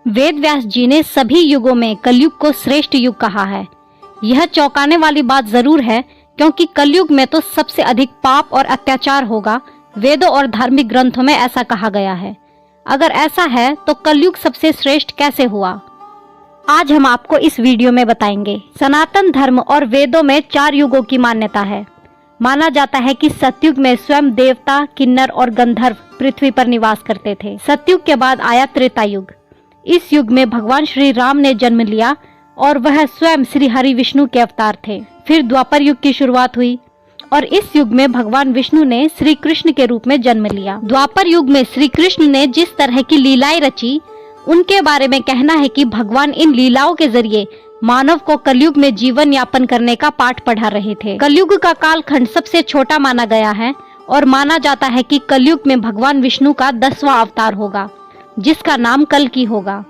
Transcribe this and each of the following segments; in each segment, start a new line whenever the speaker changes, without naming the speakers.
वेद व्यास जी ने सभी युगों में कलयुग को श्रेष्ठ युग कहा है। यह चौंकाने वाली बात जरूर है, क्योंकि कलयुग में तो सबसे अधिक पाप और अत्याचार होगा। वेदों और धार्मिक ग्रंथों में ऐसा कहा गया है। अगर ऐसा है तो कलयुग सबसे श्रेष्ठ कैसे हुआ, आज हम आपको इस वीडियो में बताएंगे। सनातन धर्म और वेदों में 4 युगों की मान्यता है। माना जाता है कि सतयुग में स्वयं देवता, किन्नर और गंधर्व पृथ्वी पर निवास करते थे। सतयुग के बाद आया त्रेता युग। इस युग में भगवान श्री राम ने जन्म लिया और वह स्वयं श्री हरि विष्णु के अवतार थे। फिर द्वापर युग की शुरुआत हुई और इस युग में भगवान विष्णु ने श्री कृष्ण के रूप में जन्म लिया। द्वापर युग में श्री कृष्ण ने जिस तरह की लीलाएं रची, उनके बारे में कहना है कि भगवान इन लीलाओं के जरिए मानव को कलयुग में जीवन यापन करने का पाठ पढ़ा रहे थे। कलयुग का कालखंड सबसे छोटा माना गया है और माना जाता है कि कलयुग में भगवान विष्णु का 10वां अवतार होगा, जिसका नाम कल्कि होगा।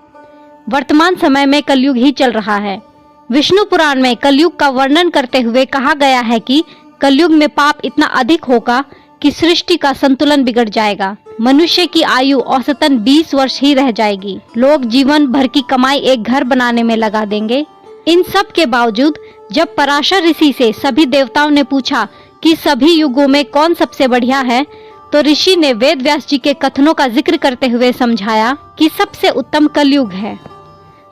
वर्तमान समय में कलयुग ही चल रहा है। विष्णु पुराण में कलयुग का वर्णन करते हुए कहा गया है कि कलयुग में पाप इतना अधिक होगा कि सृष्टि का संतुलन बिगड़ जाएगा। मनुष्य की आयु औसतन 20 वर्ष ही रह जाएगी। लोग जीवन भर की कमाई एक घर बनाने में लगा देंगे। इन सब के बावजूद जब पराशर ऋषि से सभी देवताओं ने पूछा कि सभी युगों में कौन सबसे बढ़िया है, तो ऋषि ने वेद व्यास जी के कथनों का जिक्र करते हुए समझाया कि सबसे उत्तम कलयुग है।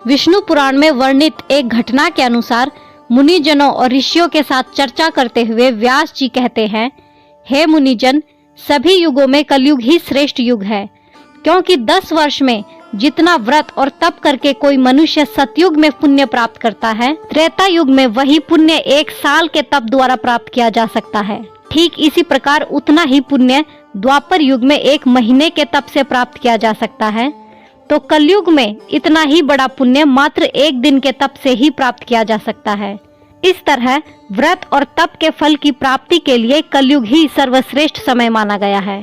विष्णु पुराण में वर्णित एक घटना के अनुसार मुनिजनों और ऋषियों के साथ चर्चा करते हुए व्यास जी कहते हैं, हे मुनिजन, सभी युगों में कलयुग ही श्रेष्ठ युग है, क्योंकि 10 वर्ष में जितना व्रत और तप करके कोई मनुष्य सतयुग में पुण्य प्राप्त करता है, त्रेता युग में वही पुण्य 1 साल के तप द्वारा प्राप्त किया जा सकता है। ठीक इसी प्रकार उतना ही पुण्य द्वापर युग में 1 महीने के तप से प्राप्त किया जा सकता है। तो कलयुग में इतना ही बड़ा पुण्य मात्र 1 दिन के तप से ही प्राप्त किया जा सकता है। इस तरह व्रत और तप के फल की प्राप्ति के लिए कलयुग ही सर्वश्रेष्ठ समय माना गया है।